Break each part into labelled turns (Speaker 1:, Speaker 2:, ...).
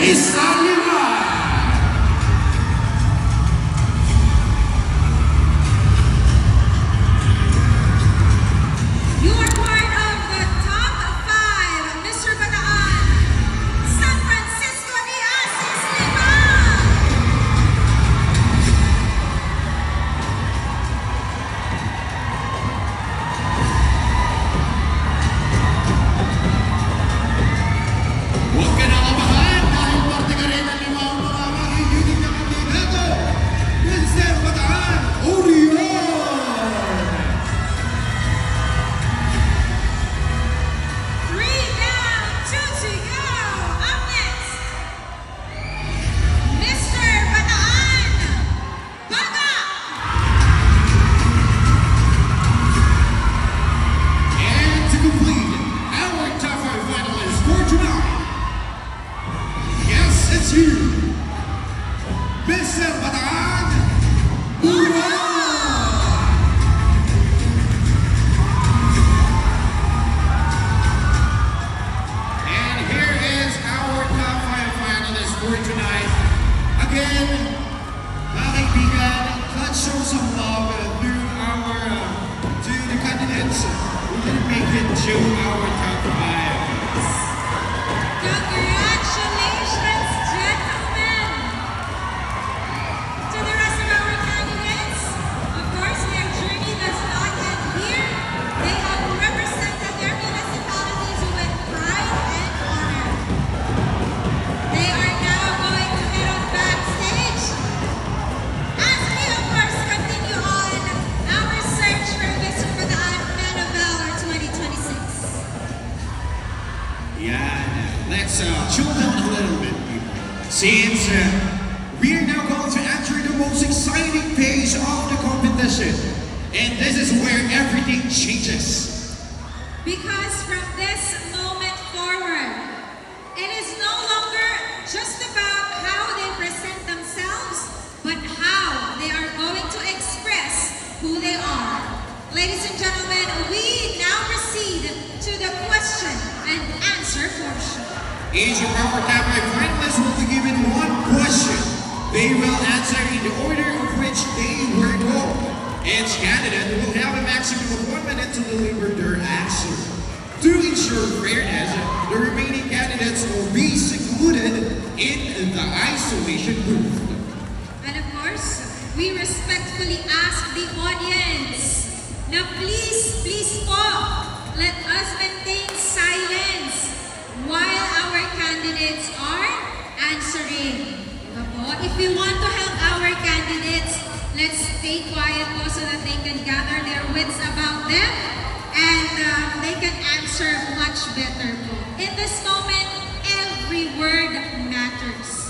Speaker 1: Isa Lima.
Speaker 2: You are part of the top 5, Mr. Bataan, San Francisco de Asis Lima.
Speaker 1: Huwag ka na kabahan dahil parte ka rin ng 5 mga magiging na kandidato. Mr. Bataan, Orion!
Speaker 2: 3 down, 2 to go. Up next, Mr. Bataan, Baga.
Speaker 1: And to complete our top 5 finalists for tonight, yes, it's you, Mr. Bataan, Orion! And here is our top 5 finalists for tonight. Again, mga kaibigan, let's show some love to the candidates who didn't make it to our top 5.
Speaker 2: Congratulations, gentlemen. To the rest of our candidates, of course, their journey does not end here. They have represented their municipalities with pride and honor. They are now going to head on backstage as we, of course, continue on our search for Mr. Bataan Men of Valor 2026.
Speaker 1: Yeah, let's chill down a little bit, people. Since we are now going to enter the most exciting phase of the competition. And this is where everything changes.
Speaker 2: Because from this moment forward, it is no longer just about how they present themselves, but how they are going to express who they are. Ladies and gentlemen, we now proceed to the question and answer portion.
Speaker 1: Each of our top 5 finalists will be given one question. They will answer in the order of which they were told. Each candidate will have a maximum of 1 minute to deliver their answer. To ensure fairness, the remaining candidates will be secluded in the isolation booth.
Speaker 2: And of course, we respectfully ask the audience, now please po, let us maintain silence while our candidates are answering. Diba po? If we want to help our candidates, let's stay quiet po so that they can gather their wits about them and they can answer much better po. In this moment, every word matters.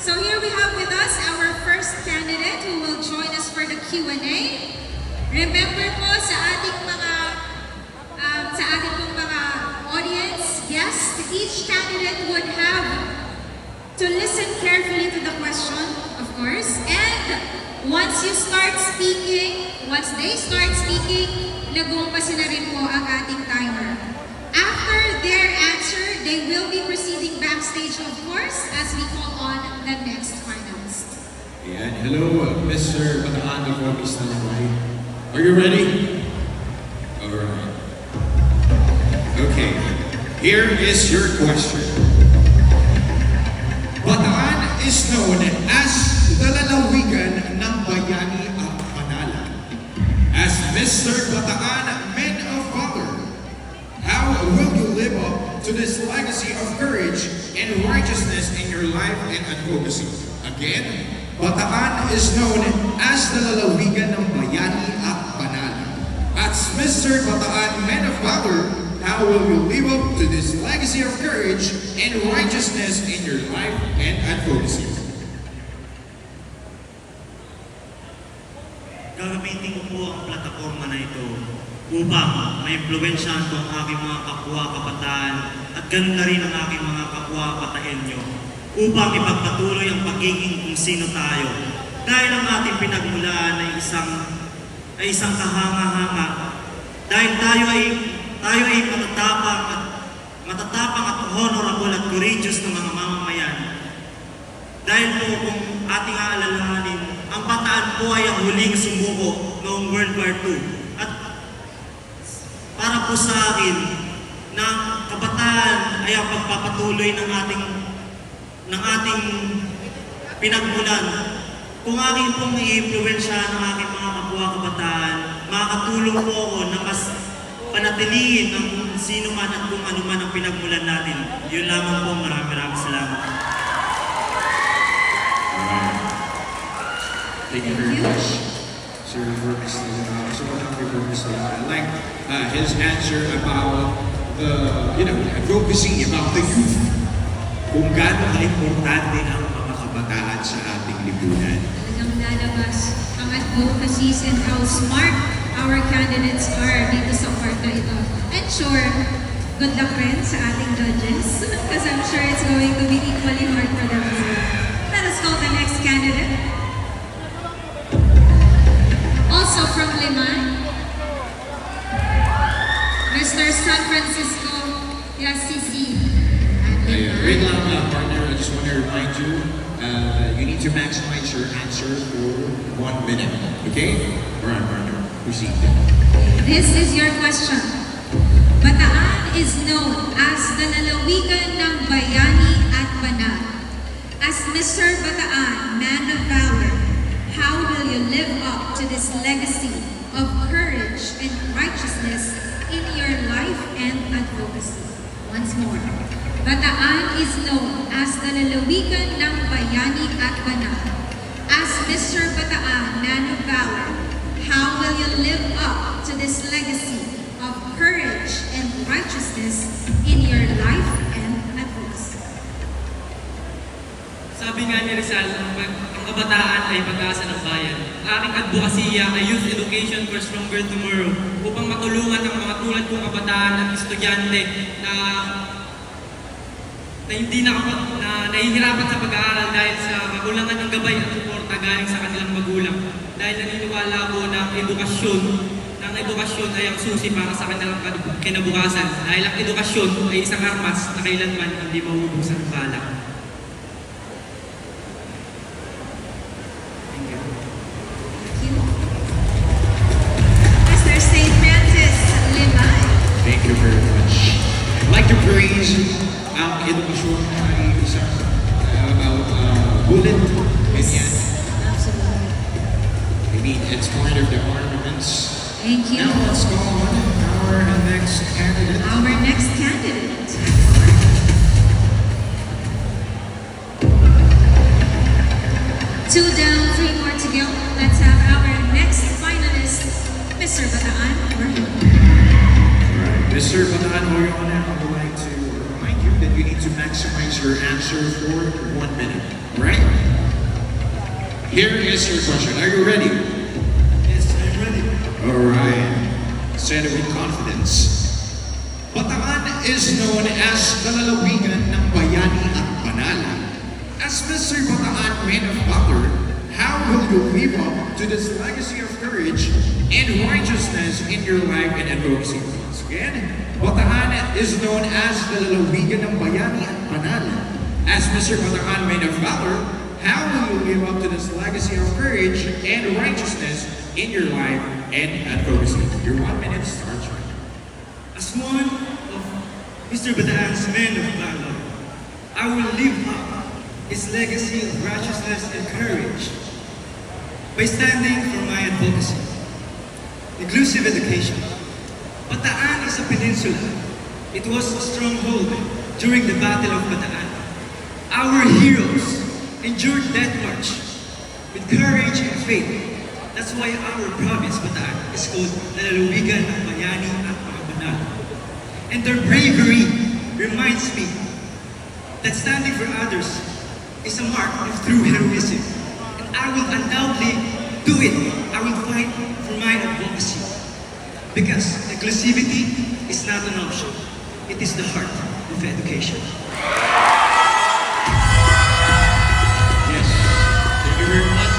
Speaker 2: So here we have with us our first candidate who will join us for the Q&A. Remember po sa ating pong mga audience, yes, each candidate would have to listen carefully to the question, of course. And once they start speaking, nagumpasin na rin po ang ating timer. After their answer, they will be proceeding backstage, of course, as we call on the next finalist.
Speaker 1: And hello, Mr. Bataan of Rocky Stanley. Are you ready? Alright. Okay, here is your question. Bataan is known as the lalawigan ng bayani at Manala. As Mr. Bataan Men of Valor, how will you live up to this legacy of courage and righteousness in your life and advocacy? Again, Bataan is known as the lalawigan ng bayani at Manala. As Mr. Bataan Men of Valor, how will you live up to this legacy of courage and righteousness in your life and advocacy?
Speaker 3: Gagamitin ko po ang plataforma na ito upang maimpluwensyahan ko ang aking mga kapwa-kabataan at ganoon na rin ang aking mga kapwa-kataenyo upang ipagpatuloy ang pagiging kung sino tayo. Dahil ang ating pinagmulaan ay isang kahanga-hanga. Dahil tayo ay matatapang at honorable at courageous na mga mamamayan Dahil po kung ating aalalahanin, ang Bataan po ay ang huling sumuko noong World War II. At para po sa akin, na kabataan ay ang pagpapatuloy ng ating pinagmulan. Kung aking pong i-influensya ng aking mga kapwa kabataan, makakatulong po ako na mas panatilihin ang kung sino man at kung ano man ang pinagmulan natin. Yun lamang po. Maraming salamat.
Speaker 1: Thank you very much, Sir, for Mr. I like his answer about the, advocacy about the youth. Kung gaano ka-importante ang mga kabataan sa ating lipunan.
Speaker 2: Talagang lalabas ang advocacies and how smart our candidates are dito sa kwarta ito. And sure, good luck rin sa ating judges because I'm sure it's going to be equally hard for them as well. Let us call the next candidate. Also from Liman, Mr. San Francisco Yasisi.
Speaker 1: Wait lang, partner. I just want to remind you, you need to maximize your answer for 1 minute. Okay? All right, partner. Proceed.
Speaker 2: This is your question. Bataan is known as the lalawigan ng bayani at banal. As Mr. Bataan, man of valor, how will you live up to this legacy of courage and righteousness in your life and advocacy? Once more, Bataan is known as the lalawigan ng bayani at banal. As Mr. Bataan, man of valor, how will you live up to this legacy of courage and righteousness in your life and advocacy?
Speaker 4: Sabi nga ni Rizal, ang kabataan ay pag-asa ng bayan. Ang aking advokasya ay Youth Education for Stronger Tomorrow upang matulungan ang mga tulad kong kabataan at estudyante na nahihirapan sa pag-aaral dahil sa kakulangan ng gabay at suporta galing sa kanilang magulang. Dahil naniniwala ko na ang edukasyon ay ang susi para sa kanilang kinabukasan. Dahil ang edukasyon ay isang armas na kailanman hindi mauubos ang balak.
Speaker 2: Mr. St. Francis Limay.
Speaker 1: Thank you very much. I'd like to praise ang edukasyon ay isang bullet. Ganyan.
Speaker 2: Absolutely.
Speaker 1: I mean, it's part of the armaments.
Speaker 2: Thank you.
Speaker 1: Now let's go on our next candidate.
Speaker 2: Our next candidate. Two down, three more to go. Let's have our next finalist, Mr. Bataan.
Speaker 1: Alright, Mr. Bataan Oriona, I would like to remind you that you need to maximize your answer for 1 minute. Right? Here is your question. Are you ready?
Speaker 3: Yes, I'm ready.
Speaker 1: Alright. Said it with confidence. Bataan is known as the lalawigan ng bayani at banal. As Mr. Bataan, man of valor, how will you live up to this legacy of courage and righteousness in your life and advocacy? Once again, Bataan is known as the lalawigan ng bayani at banal. As Mr. Bataan, man of valor, how will you live up to this legacy of courage and righteousness in your life and advocacy? Your 1 minute starts right now.
Speaker 3: As one of Mr. Bataan's men of valor, I will live up his legacy of righteousness and courage by standing for my advocacy. Inclusive education. Bataan is a peninsula. It was a stronghold during the Battle of Bataan. Our heroes endured that march with courage and faith. That's why our province, Bataan, is called Lalawigan ng Bayani at mga Banal. And their bravery reminds me that standing for others is a mark of true heroism. And I will undoubtedly do it. I will fight for my advocacy. Because inclusivity is not an option. It is the heart of education.
Speaker 1: Yes. Thank you very much.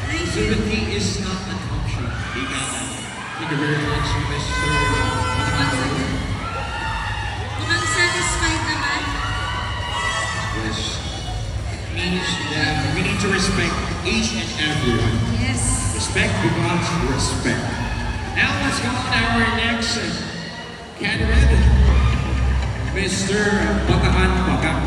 Speaker 2: Thank you.
Speaker 1: Inclusivity is not an option. Thank you very much, Mr. Bataan.
Speaker 2: Mukhang satisfied naman.
Speaker 1: Yes. means that we need to respect each and everyone.
Speaker 2: Yes.
Speaker 1: Respect because respect. Now let's go on our next candidate, Mr. Bataan Bagak.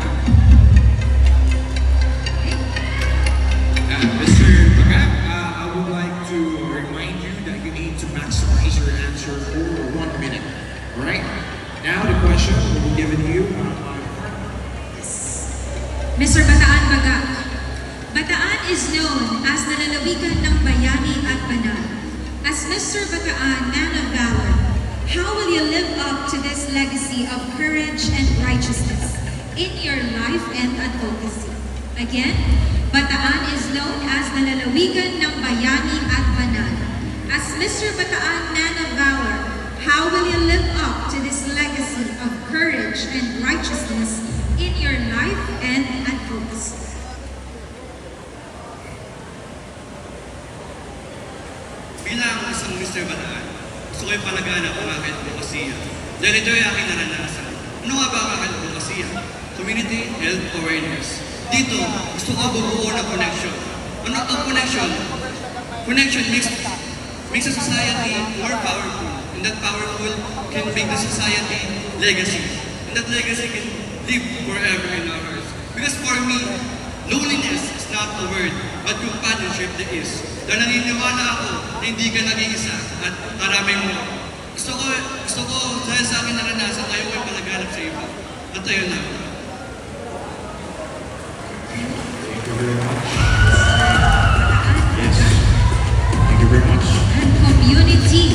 Speaker 1: Mr. Bagak, I would like to remind you that you need to maximize your answer for 1 minute. Alright? Now the question will be given to you.
Speaker 2: Mr. Bataan Bagak. Bataan is known as the lalawigan ng bayani at banal. As Mr. Bataan, man of valor, how will you live up to this legacy of courage and righteousness in your life and advocacy? Again, Bataan is known as the lalawigan ng bayani at banal. As Mr. Bataan, man of valor, how will you live up to this legacy of courage and righteousness in your life and advocacy?
Speaker 3: Bilang isang Mr. Bataan, gusto ko yung palaganap ang aking advokasya. Dahil ito ay aking naranasan. Ano nga ba ang aking advokasya? Community health awareness. Dito, gusto ko bubuo ng connection. Ano ang connection? Connection makes a society more powerful. And that powerful can make the society legacy. And that legacy can live forever in our hearts. Because for me, loneliness is not a word, but companionship there is. Dahil naniniwala ako na hindi ka nag-iisa at marami mo. Gusto ko dahil sa akin naranasan, tayo ko yung palaganap sa iba. At tayo na.
Speaker 1: Thank you very much. Yes. Thank you very much.
Speaker 2: And community.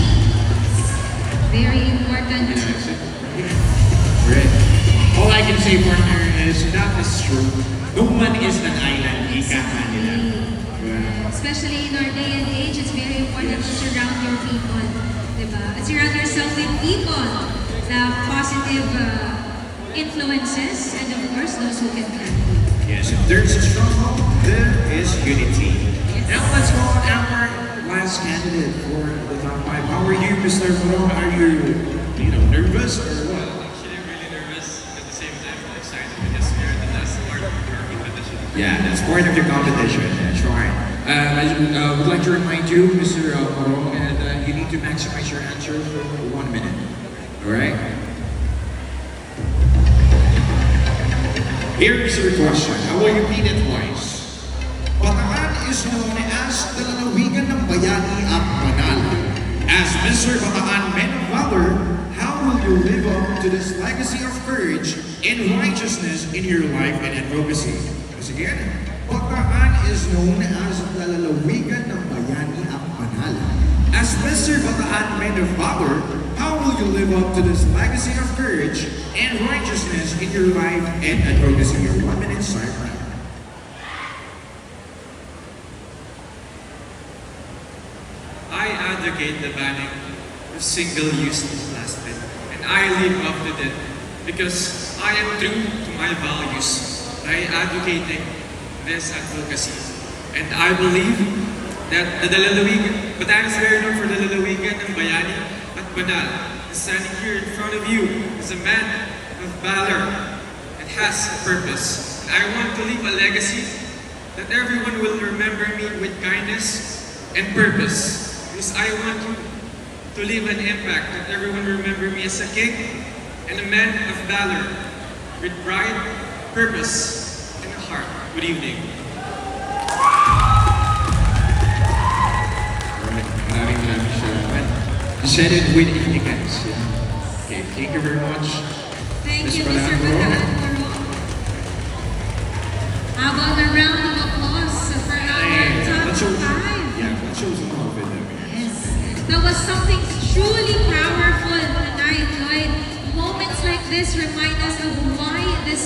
Speaker 2: Very important.
Speaker 1: Right. All I can say, partner, is that is true. No one is an island. Ika ka nila. Yeah.
Speaker 2: Especially in our day and age, it's very important to surround your people. Diba? Surround yourself with people na positive influences and of course those who can help you.
Speaker 1: Yes, if there's a struggle, there is unity.
Speaker 2: Yes.
Speaker 1: Now let's go on our last candidate for the top 5. How are you, Mr. Moro? Are you nervous or what?
Speaker 5: Actually, I'm really nervous at the same time I'm excited because we're the last part of our competition.
Speaker 1: Yeah, that's part of the competition. That's right. I would like to remind you, Mr. Moro, and you need to maximize your answer for 1 minute. All right? Here's your question. I will repeat it twice. Bataan is known as the lalawigan ng bayani at banal. As Mr. Bataan, man of valor, how will you live up to this legacy of courage and righteousness in your life and advocacy? Once again, Bataan is known as the lalawigan ng bayani at banal. As Mr. Bataan, man of valor, how will you live up to this legacy of courage and righteousness in your life and advocacy? Your 1 minute start now.
Speaker 5: I advocate the banning of single-use plastic, and I live up to that because I am true to my values by advocating this advocacy. And I believe that the lalawigan, Bataan is very known for the lalawigan ng bayani at banal. And standing here in front of you is a man of valor and has a purpose. And I want to leave a legacy that everyone will remember me with kindness and purpose. Because I want to leave an impact that everyone remember me as a king and a man of valor with pride, purpose, and a heart. Good evening.
Speaker 1: Maraming salamat. You said it with elegance. Okay, thank you very much.
Speaker 2: Thank
Speaker 1: Ms.
Speaker 2: you,
Speaker 1: Bataan
Speaker 2: Mr.
Speaker 1: Moro.
Speaker 2: Bataan Moro. How about a round of applause for our top
Speaker 1: Let's show
Speaker 2: 5?
Speaker 1: let's show some love in them.
Speaker 2: Yes. That was something truly powerful tonight, Lloyd. Moments like this remind us of why this